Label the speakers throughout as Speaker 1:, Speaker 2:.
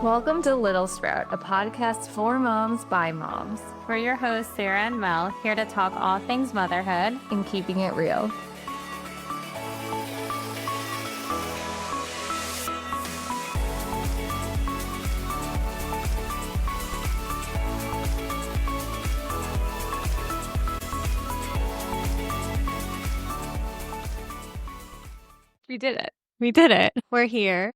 Speaker 1: Welcome to Little Sprout, a podcast for moms by moms.
Speaker 2: We're your hosts, Sara and Mel, here to talk all things motherhood
Speaker 1: and keeping it real.
Speaker 2: We did it.
Speaker 3: We did it. We're here.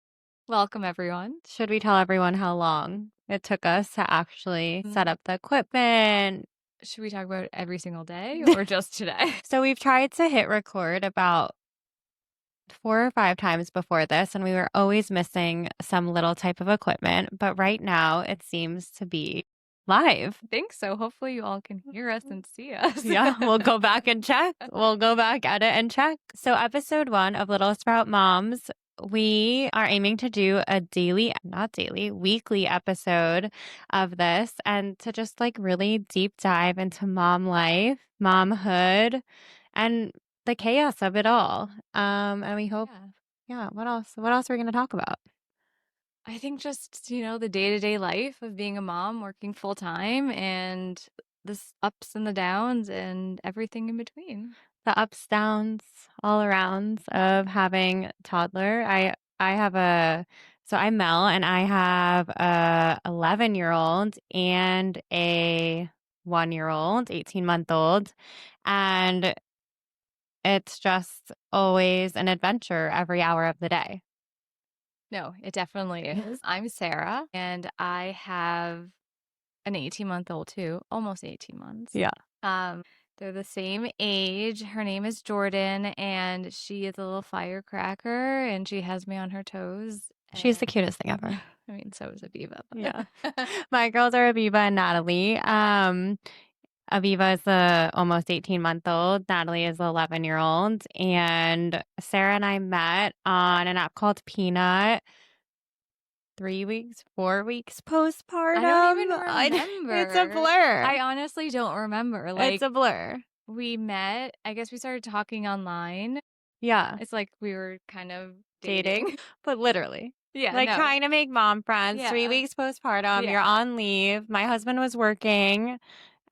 Speaker 2: Welcome, everyone.
Speaker 3: Should we tell everyone how long it took us to actually set up the equipment?
Speaker 2: Should we talk about every single day or just today?
Speaker 3: So we've tried to hit record about 4 or 5 times before this, and we were always missing some little type of equipment. But right now it seems to be live.
Speaker 2: I think so. Hopefully you all can hear us and see us.
Speaker 3: Yeah, we'll go back and check. We'll go back, edit, and check. So episode 1 of Little Sprout Moms, we are aiming to do a weekly episode of this, and to just like really deep dive into mom life, momhood, and the chaos of it all. And we hope, what else? What else are we going to talk about?
Speaker 2: I think just, the day-to-day life of being a mom, working full time, and the ups and the downs and everything in between.
Speaker 3: The ups, downs, all arounds of having a toddler. I'm Mel, and I have a 11-year-old and a 1-year-old, 18-month-old. And it's just always an adventure every hour of the day.
Speaker 2: No, it definitely is. I'm Sara, and I have an 18-month-old too, almost 18 months.
Speaker 3: Yeah.
Speaker 2: They're the same age. Her name is Jordan, and she is a little firecracker, and she has me on her toes.
Speaker 3: She's the cutest thing ever.
Speaker 2: I mean, so is Aviva.
Speaker 3: Yeah. My girls are Aviva and Natalie. Aviva is the almost 18-month-old. Natalie is the 11-year-old. And Sara and I met on an app called Peanut 3 weeks, 4 weeks postpartum.
Speaker 2: I don't even remember.
Speaker 3: It's a blur.
Speaker 2: I honestly don't remember.
Speaker 3: It's a blur.
Speaker 2: We met, I guess we started talking online.
Speaker 3: Yeah.
Speaker 2: It's like we were kind of
Speaker 3: dating, but literally.
Speaker 2: Yeah.
Speaker 3: Trying to make mom friends. 3 weeks postpartum.
Speaker 2: Yeah.
Speaker 3: You're on leave. My husband was working,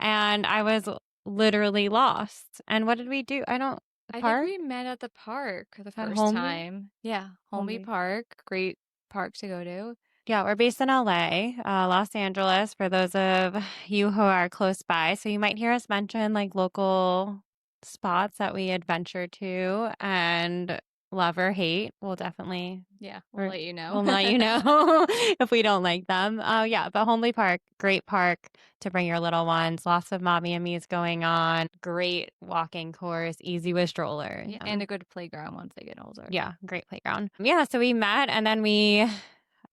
Speaker 3: and I was literally lost. And what did we do?
Speaker 2: I think we met at the park the first time. Yeah. Holmby Park. Great park to go to.
Speaker 3: Yeah, we're based in LA, Los Angeles, for those of you who are close by. So you might hear us mention like local spots that we adventure to, and love or hate. We'll definitely
Speaker 2: we'll let you know.
Speaker 3: We'll let you know if we don't like them. But Holmby Park, great park to bring your little ones. Lots of mommy and me's going on. Great walking course, easy with stroller.
Speaker 2: Yeah, and a good playground once they get older.
Speaker 3: Yeah, great playground. Yeah, so we met, and then we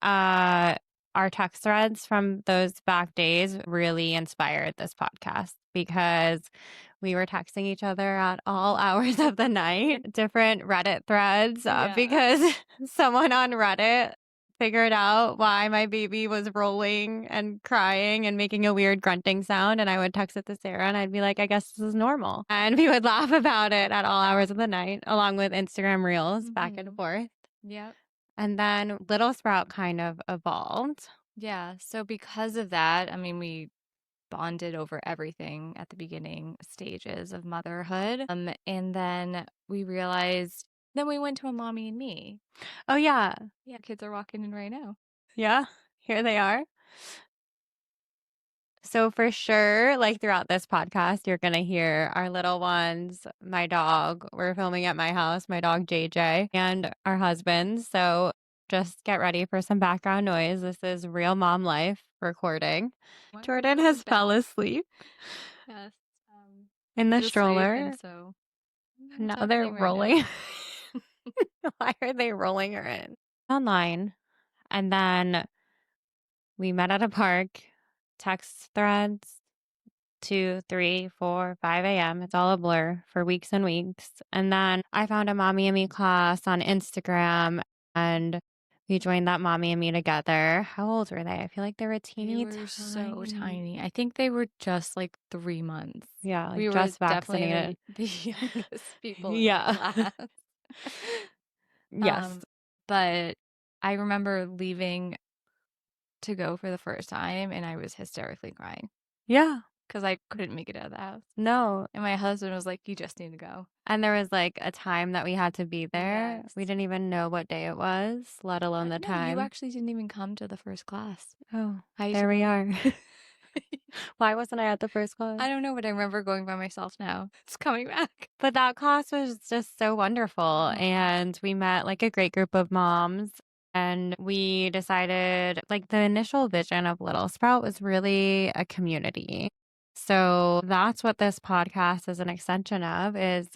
Speaker 3: our text threads from those back days really inspired this podcast, because we were texting each other at all hours of the night, different Reddit threads, because someone on Reddit figured out why my baby was rolling and crying and making a weird grunting sound. And I would text it to Sara, and I'd be like, I guess this is normal. And we would laugh about it at all hours of the night, along with Instagram reels back and forth.
Speaker 2: Yeah.
Speaker 3: And then Little Sprout kind of evolved.
Speaker 2: Yeah. So because of that, I mean, we bonded over everything at the beginning stages of motherhood. And then we realized, then we went to a mommy and me.
Speaker 3: Oh, yeah.
Speaker 2: Yeah. Kids are walking in right now.
Speaker 3: Yeah. Here they are. So for sure, like throughout this podcast, you're going to hear our little ones, my dog. We're filming at my house, my dog JJ, and our husbands. So just get ready for some background noise. This is real mom life recording. Jordan has fell asleep.
Speaker 2: Yes.
Speaker 3: In the stroller.
Speaker 2: So
Speaker 3: now they're rolling. Why are they rolling her in? Online. And then we met at a park. Text threads, 2, 3, 4, 5 a.m. It's all a blur for weeks and weeks. And then I found a mommy and me class on Instagram, and we joined that mommy and me together. How old were they? I feel like they were teeny.
Speaker 2: They were so tiny. I think they were just like 3 months.
Speaker 3: Yeah, like
Speaker 2: we
Speaker 3: just
Speaker 2: were
Speaker 3: vaccinated.
Speaker 2: The youngest people in
Speaker 3: Yeah.
Speaker 2: class.
Speaker 3: Yes.
Speaker 2: But I remember leaving to go for the first time and I was hysterically crying
Speaker 3: Yeah.
Speaker 2: because I couldn't make it out of the house.
Speaker 3: No.
Speaker 2: And my husband was like, you just need to go.
Speaker 3: And there was like a time that we had to be there.
Speaker 2: Yes.
Speaker 3: We didn't even know what day it was, let alone the
Speaker 2: No,
Speaker 3: time.
Speaker 2: you actually didn't even come to the first class.
Speaker 3: Oh,
Speaker 2: I used
Speaker 3: there
Speaker 2: to
Speaker 3: we
Speaker 2: go-
Speaker 3: are. Why wasn't I at the first class?
Speaker 2: I don't know, but I remember going by myself now. It's coming back.
Speaker 3: But that class was just so wonderful.
Speaker 2: Mhm.
Speaker 3: And we met like a great group of moms. And we decided like the initial vision of Little Sprout was really a community. So that's what this podcast is an extension of is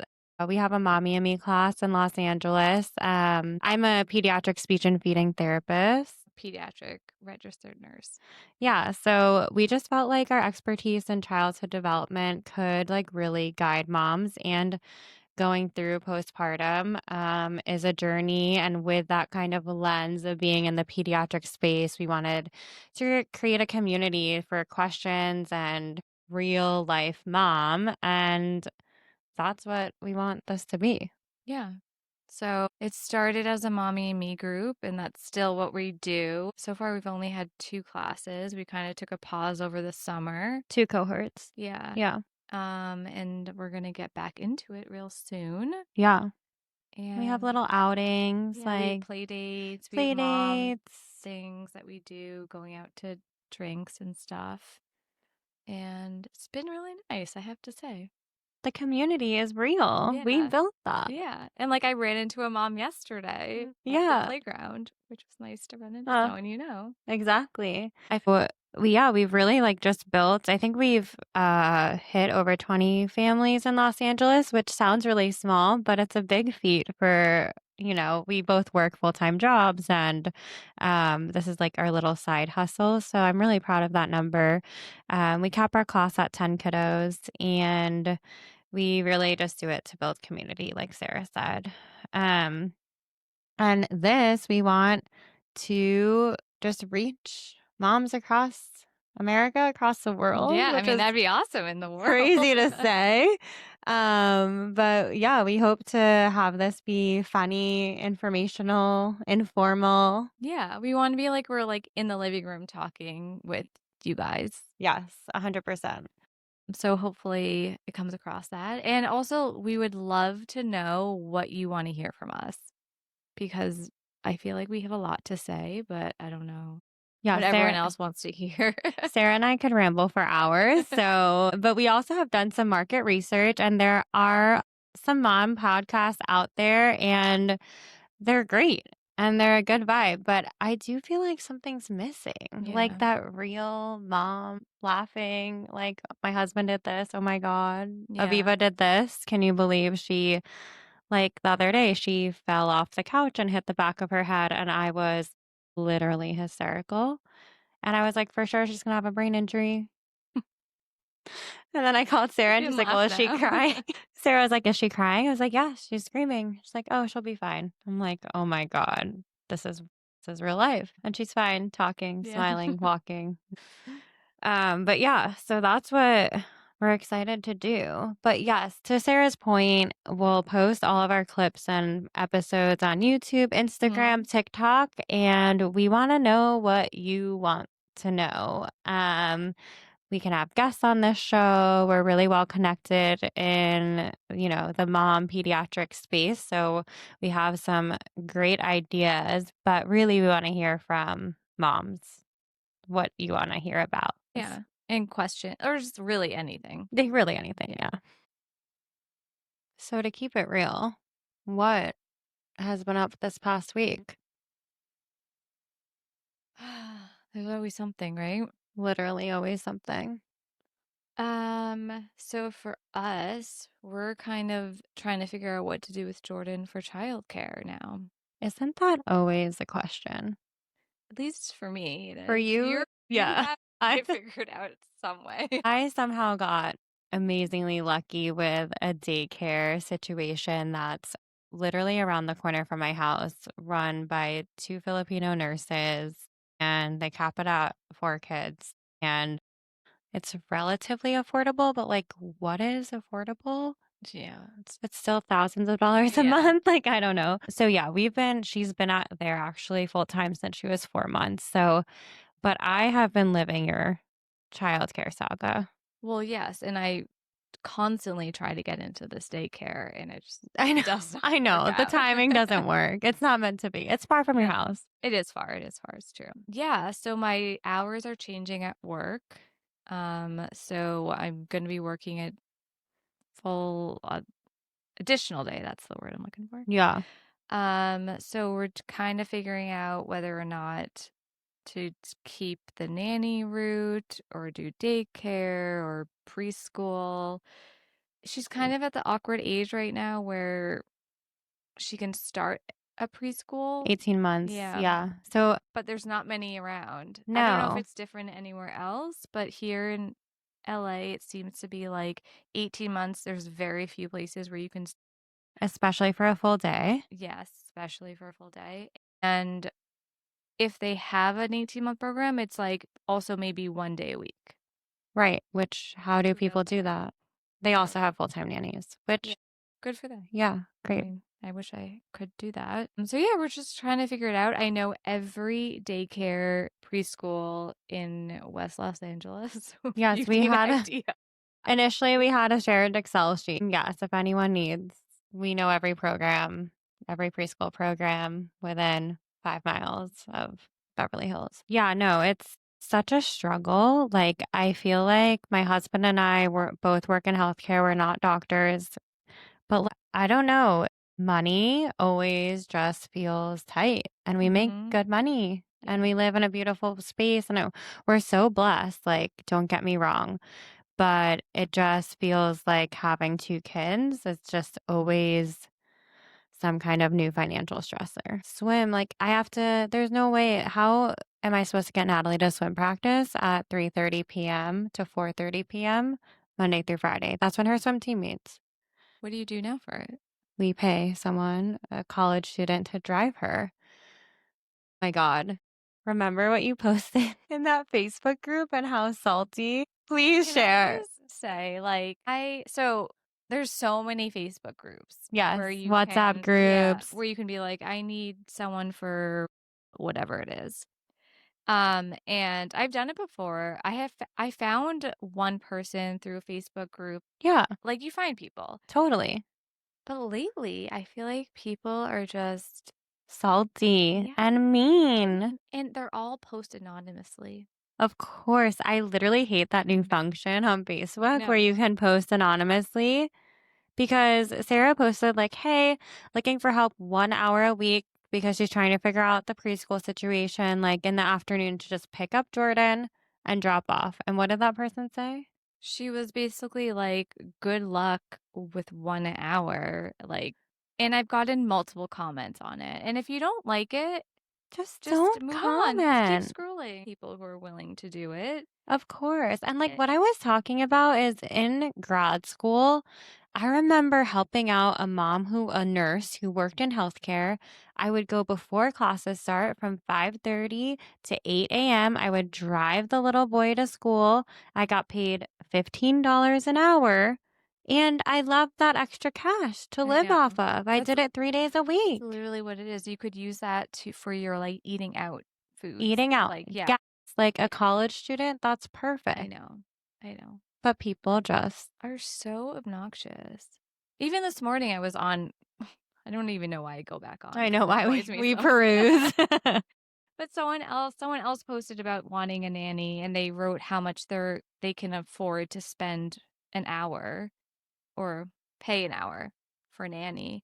Speaker 3: we have a mommy and me class in Los Angeles. I'm a pediatric speech and feeding therapist.
Speaker 2: Pediatric registered nurse.
Speaker 3: Yeah, so we just felt like our expertise in childhood development could like really guide moms, and going through postpartum is a journey. And with that kind of lens of being in the pediatric space, we wanted to create a community for questions and real life mom. And that's what we want this to be.
Speaker 2: Yeah. So it started as a mommy and me group, and that's still what we do. So far, we've only had 2 classes. We kind of took a pause over the summer.
Speaker 3: 2 cohorts.
Speaker 2: Yeah.
Speaker 3: Yeah.
Speaker 2: And we're gonna get back into it real soon.
Speaker 3: Yeah.
Speaker 2: And
Speaker 3: We have little outings
Speaker 2: we have
Speaker 3: like
Speaker 2: play dates. We
Speaker 3: play
Speaker 2: have mom
Speaker 3: dates.
Speaker 2: things that we do, going out to drinks and stuff. And it's been really nice, I have to say.
Speaker 3: The community is real. We
Speaker 2: Yeah.
Speaker 3: built that.
Speaker 2: Yeah. And like I ran into a mom yesterday at
Speaker 3: Yeah.
Speaker 2: the playground, which was nice to run into someone you know.
Speaker 3: Exactly. We've really like just built, I think we've hit over 20 families in Los Angeles, which sounds really small, but it's a big feat for, we both work full-time jobs, and this is like our little side hustle. So I'm really proud of that number. We cap our class at 10 kiddos, and we really just do it to build community, like Sarah said. And this, we want to just reach moms across America, across the world.
Speaker 2: Yeah, I
Speaker 3: which
Speaker 2: mean,
Speaker 3: is
Speaker 2: that'd be awesome in the world.
Speaker 3: crazy to say. But yeah, we hope to have this be funny, informational, informal.
Speaker 2: Yeah, we want to be like we're like in the living room talking with you guys.
Speaker 3: Yes, 100%.
Speaker 2: So hopefully it comes across that. And also, we would love to know what you want to hear from us, because I feel like we have a lot to say, but I don't know
Speaker 3: Yeah,
Speaker 2: what everyone else wants to hear.
Speaker 3: Sarah and I could ramble for hours. But we also have done some market research, and there are some mom podcasts out there, and they're great and they're a good vibe. But I do feel like something's missing,
Speaker 2: Yeah.
Speaker 3: like that real mom laughing, like my husband did this. Oh my God.
Speaker 2: Yeah.
Speaker 3: Aviva did this. Can you believe she, like the other day, she fell off the couch and hit the back of her head, and I was literally hysterical. And I was like, for sure, she's going to have a brain injury. And then I called Sarah, and
Speaker 2: You
Speaker 3: she's
Speaker 2: can
Speaker 3: like, well, is
Speaker 2: laugh
Speaker 3: she
Speaker 2: now.
Speaker 3: crying? Sarah was like, is she crying? I was like, yeah, she's screaming. She's like, oh, she'll be fine. I'm like, oh my God, this is real life. And she's fine, talking,
Speaker 2: Yeah.
Speaker 3: smiling, walking. But yeah, so that's what we're excited to do. But yes, to Sarah's point, we'll post all of our clips and episodes on YouTube, Instagram, TikTok, and we want to know what you want to know. We can have guests on this show. We're really well connected in, the mom pediatric space. So we have some great ideas, but really we want to hear from moms what you want to hear about.
Speaker 2: Yeah. And question, or just really anything.
Speaker 3: Really anything, yeah. So to keep it real, what has been up this past week?
Speaker 2: There's always something, right?
Speaker 3: Literally always something.
Speaker 2: So for us, we're kind of trying to figure out what to do with Jordan for childcare now.
Speaker 3: Isn't that always a question?
Speaker 2: At least for me.
Speaker 3: For you? Yeah.
Speaker 2: I figured out some way.
Speaker 3: I somehow got amazingly lucky with a daycare situation that's literally around the corner from my house, run by 2 Filipino nurses, and they cap it at 4 kids. And it's relatively affordable, but like, what is affordable?
Speaker 2: Yeah.
Speaker 3: It's still thousands of dollars a
Speaker 2: Yeah.
Speaker 3: month. Like, I don't know. So yeah, she's been out there actually full time since she was 4 months. So But I have been living your childcare saga.
Speaker 2: Well, yes, and I constantly try to get into this daycare, and it just
Speaker 3: I know.
Speaker 2: does not
Speaker 3: I know.
Speaker 2: work
Speaker 3: The
Speaker 2: out.
Speaker 3: timing doesn't work. It's not meant to be. It's far from your
Speaker 2: No,
Speaker 3: house.
Speaker 2: it is far. It is far. It's true. Yeah. So my hours are changing at work. So I'm going to be working at full additional day. That's the word I'm looking for.
Speaker 3: Yeah.
Speaker 2: So we're kind of figuring out whether or not to keep the nanny route or do daycare or preschool. She's kind of at the awkward age right now where she can start a preschool.
Speaker 3: 18 months.
Speaker 2: Yeah.
Speaker 3: Yeah. So,
Speaker 2: But there's not many around. I don't know if
Speaker 3: no.
Speaker 2: it's different anywhere else, but here in LA, it seems to be like 18 months. There's very few places where you can,
Speaker 3: Especially for a full day.
Speaker 2: yes, especially for a full day. And if they have an 18-month program, it's like also maybe 1 day a week.
Speaker 3: Right. Which, how do
Speaker 2: So
Speaker 3: people do that? They also have full-time nannies, which,
Speaker 2: Yeah, good for them.
Speaker 3: yeah,
Speaker 2: I
Speaker 3: great.
Speaker 2: mean, I wish I could do that. So yeah, we're just trying to figure it out. I know every daycare preschool in West Los Angeles. So
Speaker 3: Yes,
Speaker 2: you
Speaker 3: we
Speaker 2: need an
Speaker 3: had
Speaker 2: idea.
Speaker 3: initially we had a shared Excel sheet. Yes, if anyone needs, we know every preschool program within 5 miles of Beverly Hills. Yeah, no, it's such a struggle. Like, I feel like my husband and I were both work in healthcare. We're not doctors, but I don't know. Money always just feels tight, and we make good money, and we live in a beautiful space, and we're so blessed. Like, don't get me wrong, but it just feels like having two kids is just always some kind of new financial stressor. Swim, like I have to, there's no way. How am I supposed to get Natalie to swim practice at 3:30 p.m. to 4:30 p.m. Monday through Friday? That's when her swim team meets.
Speaker 2: What do you do now for it?
Speaker 3: We pay someone, a college student, to drive her. My God. Remember what you posted in that Facebook group and how salty? Please
Speaker 2: Can
Speaker 3: share.
Speaker 2: I just say, like, so there's so many Facebook groups
Speaker 3: Yes,
Speaker 2: where you
Speaker 3: WhatsApp
Speaker 2: can, yeah,
Speaker 3: groups.
Speaker 2: where you can be like, I need someone for whatever it is. And I've done it before. I found one person through a Facebook group.
Speaker 3: Yeah,
Speaker 2: Like, you find people.
Speaker 3: totally.
Speaker 2: But lately, I feel like people are just
Speaker 3: Salty
Speaker 2: Yeah.
Speaker 3: and mean.
Speaker 2: and they're all post anonymously.
Speaker 3: Of course. I literally hate that new function on Facebook where
Speaker 2: No.
Speaker 3: you can post anonymously, because Sarah posted like, hey, looking for help 1 hour a week because she's trying to figure out the preschool situation, like in the afternoon, to just pick up Jordan and drop off. And what did that person say?
Speaker 2: She was basically like, good luck with 1 hour. Like, and I've gotten multiple comments on it. And if you don't like it,
Speaker 3: Just
Speaker 2: just
Speaker 3: don't
Speaker 2: move on.
Speaker 3: comment.
Speaker 2: Keep scrolling. People who are willing to do it.
Speaker 3: Of course. And like
Speaker 2: Eh.
Speaker 3: what I was talking about is in grad school, I remember helping out a nurse who worked in healthcare. I would go before classes start from 5:30 to 8 a.m. I would drive the little boy to school. I got paid $15 an hour. And I loved that extra cash to
Speaker 2: I
Speaker 3: live
Speaker 2: know.
Speaker 3: off of. I did it 3 days a week.
Speaker 2: That's literally what it is. You could use that for your like eating out foods.
Speaker 3: Eating out.
Speaker 2: Like, yeah.
Speaker 3: Gas. Like a college student, that's perfect.
Speaker 2: I know.
Speaker 3: But people just
Speaker 2: Are so obnoxious. Even this morning I was on I don't even know why I go back on.
Speaker 3: I
Speaker 2: 'cause
Speaker 3: know
Speaker 2: it
Speaker 3: why
Speaker 2: annoys me
Speaker 3: we
Speaker 2: so.
Speaker 3: peruse.
Speaker 2: But someone else posted about wanting a nanny, and they wrote how much they can afford to spend an hour or pay an hour for a nanny.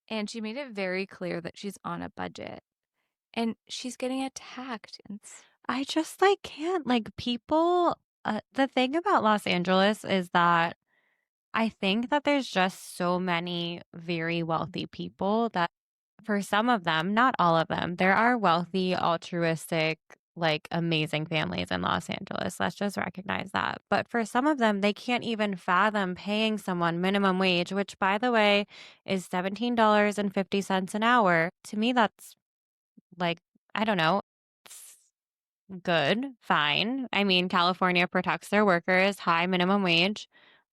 Speaker 2: And she made it very clear that she's on a budget. And she's getting attacked.
Speaker 3: I just like can't, like, people, the thing about Los Angeles is that I think that there's just so many very wealthy people that for some of them, not all of them, there are wealthy, altruistic, like amazing families in Los Angeles. Let's just recognize that. But for some of them, they can't even fathom paying someone minimum wage, which, by the way, is $17.50 an hour. To me, that's like, I don't know. It's good, fine. I mean, California protects their workers, high minimum wage.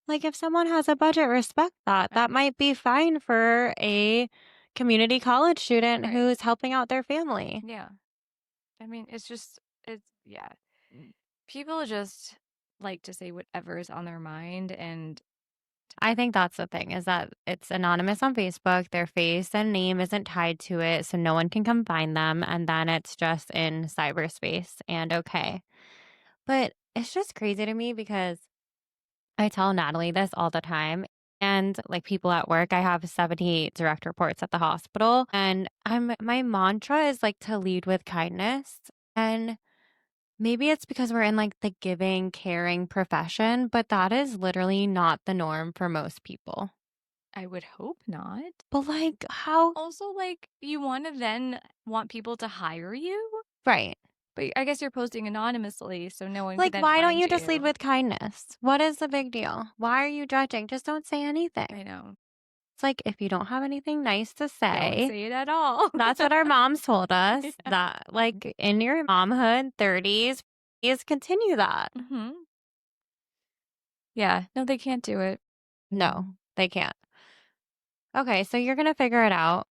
Speaker 3: Like, if someone has a budget, respect that. That might be fine for a community college student
Speaker 2: Right.
Speaker 3: who's helping out their family.
Speaker 2: Yeah. I mean, it's just Yeah. People just like to say whatever is on their mind, and
Speaker 3: I think that's the thing is that it's anonymous on Facebook. Their face and name isn't tied to it, so no one can come find them. And then it's just in cyberspace and okay. But it's just crazy to me because I tell Natalie this all the time. And like people at work, I have 78 direct reports at the hospital. And my mantra is like to lead with kindness. And maybe it's because we're in like the giving, caring profession, but that is literally not the norm for most people.
Speaker 2: I would hope not.
Speaker 3: But like how
Speaker 2: Also, like, you want to then want people to hire you?
Speaker 3: right.
Speaker 2: But I guess you're posting anonymously, so no one could
Speaker 3: Like
Speaker 2: then
Speaker 3: why don't
Speaker 2: find
Speaker 3: you just lead
Speaker 2: you.
Speaker 3: with kindness? What is the big deal? Why are you judging? Just don't say anything.
Speaker 2: I know.
Speaker 3: It's like if you don't have anything nice to
Speaker 2: Don't
Speaker 3: say,
Speaker 2: say it at all.
Speaker 3: that's what our moms told us.
Speaker 2: Yeah.
Speaker 3: That like in your momhood 30s, is continue that.
Speaker 2: Mm-hmm. Yeah. No, they can't do it.
Speaker 3: No, they can't. Okay, so you're gonna figure it out.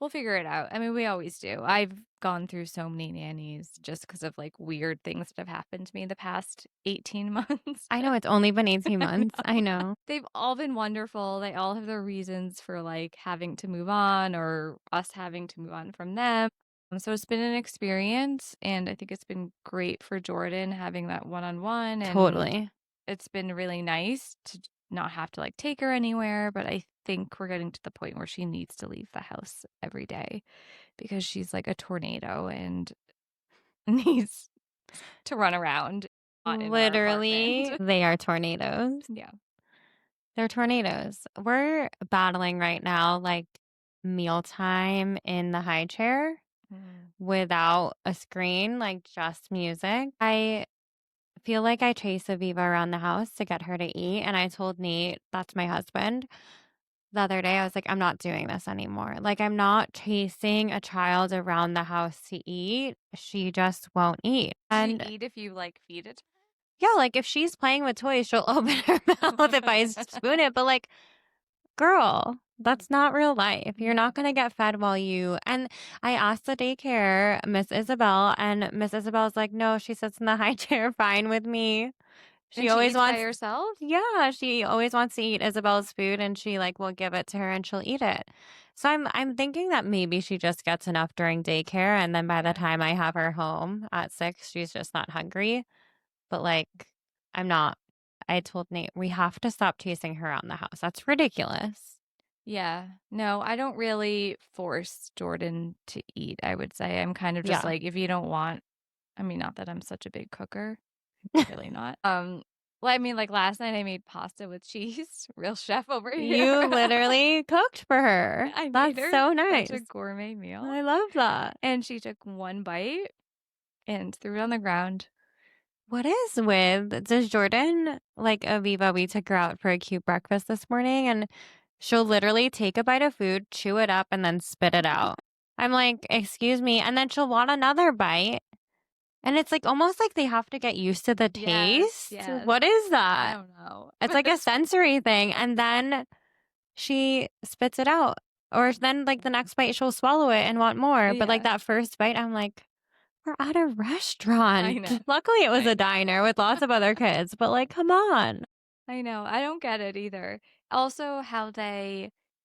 Speaker 2: We'll figure it out. I mean, we always do. I've gone through so many nannies just because of like weird things that have happened to me the past 18 months.
Speaker 3: I know it's only been 18
Speaker 2: I
Speaker 3: months. I know.
Speaker 2: They've all been wonderful. They all have their reasons for like having to move on or us having to move on from them. So it's been an experience, and I think it's been great for Jordan having that one-on-one, and
Speaker 3: Totally.
Speaker 2: it's been really nice to not have to like take her anywhere, but I think we're getting to the point where she needs to leave the house every day because she's like a tornado and needs to run around, not in our
Speaker 3: Literally,
Speaker 2: apartment.
Speaker 3: they are tornadoes.
Speaker 2: Yeah.
Speaker 3: They're tornadoes. We're battling right now, like mealtime in the high chair without a screen, like just music. I feel like I chase Aviva around the house to get her to eat. And I told Nate, that's my husband, the other day, I was like, I'm not doing this anymore. Like, I'm not chasing a child around the house to eat. She just won't eat.
Speaker 2: Does she
Speaker 3: And
Speaker 2: eat if you like feed it?
Speaker 3: yeah, like if she's playing with toys, she'll open her mouth if I spoon it. But like, girl, that's not real life. You're not going to get fed while you. And I asked the daycare, Miss Isabel, and Miss Isabel's like, no, she sits in the high chair fine with me.
Speaker 2: She
Speaker 3: always
Speaker 2: eats
Speaker 3: wants
Speaker 2: by herself?
Speaker 3: Yeah, she always wants to eat Isabel's food and she like will give it to her and she'll eat it. So I'm thinking that maybe she just gets enough during daycare and then by the time I have her home at 6, she's just not hungry. But like I'm not. I told Nate we have to stop chasing her around the house. That's ridiculous.
Speaker 2: Yeah. No, I don't really force Jordan to eat, I would say. I'm kind of just
Speaker 3: Yeah.
Speaker 2: like, if you don't want, I mean, not that I'm such a big cooker. Really not. Well, I mean, like last night I made pasta with cheese. Real chef over here.
Speaker 3: You literally cooked for her.
Speaker 2: I made
Speaker 3: That's
Speaker 2: her
Speaker 3: so nice.
Speaker 2: such a gourmet meal.
Speaker 3: I love that.
Speaker 2: And she took one bite and threw it on the ground.
Speaker 3: What is with, does Jordan, like Aviva, we took her out for a cute breakfast this morning and she'll literally take a bite of food, chew it up, and then spit it out. I'm like, excuse me. And then she'll want another bite. And it's like almost like they have to get used to the taste.
Speaker 2: Yes.
Speaker 3: What is
Speaker 2: I
Speaker 3: that?
Speaker 2: don't know.
Speaker 3: It's like a sensory thing. And then she spits it out. Or then like the next bite, she'll swallow it and want more. But like
Speaker 2: Yeah.
Speaker 3: that first bite, I'm like, we're at a restaurant.
Speaker 2: I know.
Speaker 3: Luckily, it was a diner with lots of other kids. But like, come on.
Speaker 2: I know. I don't get it either. Also, how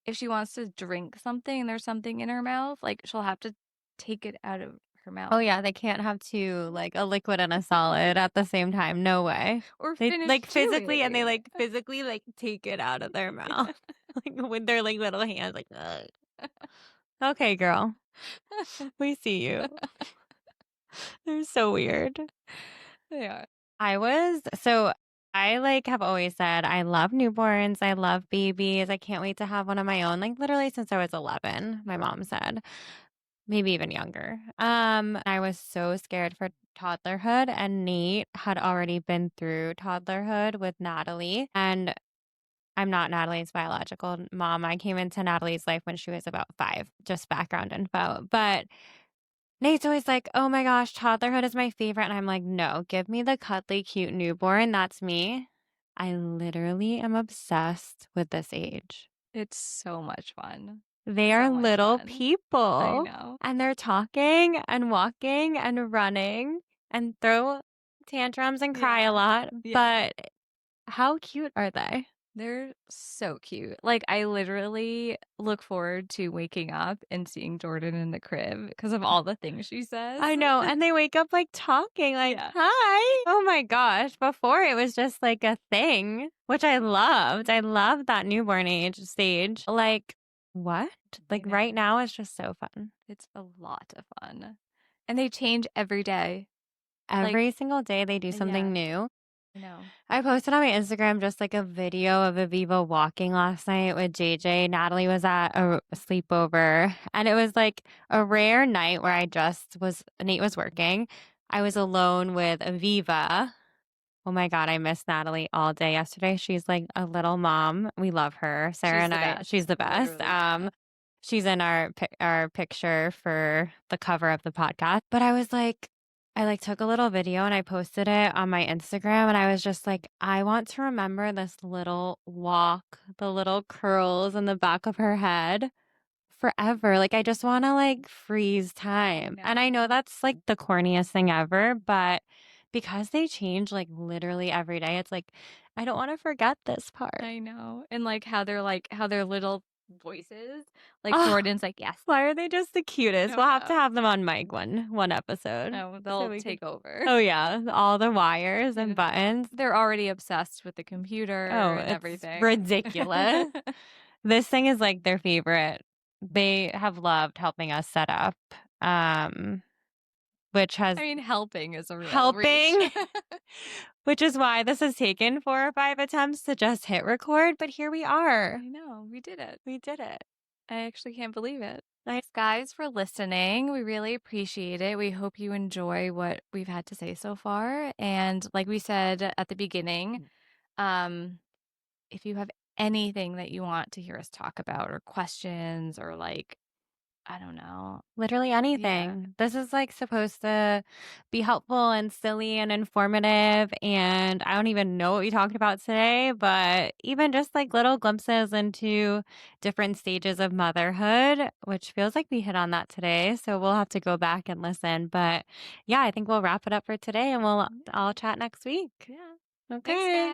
Speaker 2: if she wants to drink something and there's something in her mouth, like she'll have to take it out of her mouth.
Speaker 3: Oh yeah, they can't have two, like a liquid and a solid at the same time. No way.
Speaker 2: Or
Speaker 3: They
Speaker 2: finish
Speaker 3: like physically, and they
Speaker 2: chewing.
Speaker 3: like physically like take it out of their mouth, like with their like little hands, like. Ugh. Okay, girl, we see you. They're so weird.
Speaker 2: They are.
Speaker 3: I like have always said I love newborns, I love babies. I can't wait to have one of my own. Like literally since I was 11, my mom said. Maybe even younger. I was so scared for toddlerhood, and Nate had already been through toddlerhood with Natalie. And I'm not Natalie's biological mom. I came into Natalie's life when she was about 5, just background info. But Nate's always like, oh my gosh, toddlerhood is my favorite. And I'm like, no, give me the cuddly, cute newborn. That's me. I literally am obsessed with this age.
Speaker 2: It's so much fun.
Speaker 3: They are
Speaker 2: So much
Speaker 3: little
Speaker 2: fun.
Speaker 3: people.
Speaker 2: I know.
Speaker 3: And they're talking and walking and running. and throw tantrums and cry
Speaker 2: Yeah.
Speaker 3: a lot.
Speaker 2: Yeah.
Speaker 3: But how cute are they?
Speaker 2: They're so cute. Like, I literally look forward to waking up and seeing Jordan in the crib because of all the things she says.
Speaker 3: I know. And they wake up like talking, like,
Speaker 2: Yeah.
Speaker 3: hi. Oh my gosh. Before it was just like a thing, which I loved. I loved that newborn age stage. Like, what? Like
Speaker 2: know.
Speaker 3: right now, it's just so fun.
Speaker 2: It's a lot of fun. And they change every day.
Speaker 3: Every single day, they do something new.
Speaker 2: I know.
Speaker 3: I posted on my Instagram just like a video of Aviva walking last night with JJ. Natalie was at a sleepover, and it was like a rare night where Nate was working. I was alone with Aviva. Oh my God, I missed Natalie all day yesterday. She's like a little mom. We love her. Sarah and I, she's the best.
Speaker 2: Literally.
Speaker 3: She's in our picture for the cover of the podcast. But I was like, I like took a little video and I posted it on my Instagram, and I was just like, I want to remember this little walk, the little curls in the back of her head forever. Like I just want to like freeze time. And I know that's like the corniest thing ever, but because they change like literally every day, it's like I don't want to forget this part.
Speaker 2: I know. And how their little voices. Like
Speaker 3: Oh,
Speaker 2: Jordan's like, yes.
Speaker 3: why are they just the cutest?
Speaker 2: I
Speaker 3: We'll have to
Speaker 2: know.
Speaker 3: have them on mic one episode.
Speaker 2: Oh, they'll take over.
Speaker 3: Oh yeah, all the wires and buttons.
Speaker 2: They're already obsessed with the computer and
Speaker 3: it's
Speaker 2: everything.
Speaker 3: Ridiculous. This thing is like their favorite. They have loved helping us set up. Which has
Speaker 2: helping is a real
Speaker 3: helping,
Speaker 2: reach.
Speaker 3: which is why this has taken 4 or 5 attempts to just hit record, but here we are.
Speaker 2: I know, we did it.
Speaker 3: We did it.
Speaker 2: I actually can't believe it.
Speaker 3: Thanks,
Speaker 2: guys, for listening. We really appreciate it. We hope you enjoy what we've had to say so far. And like we said at the beginning, if you have anything that you want to hear us talk about or questions or I don't know.
Speaker 3: Literally anything. Yeah. This is supposed to be helpful and silly and informative. And I don't even know what we talked about today, but even just little glimpses into different stages of motherhood, which feels like we hit on that today. So we'll have to go back and listen. But yeah, I think we'll wrap it up for today and I'll chat next week.
Speaker 2: Yeah.
Speaker 3: Okay.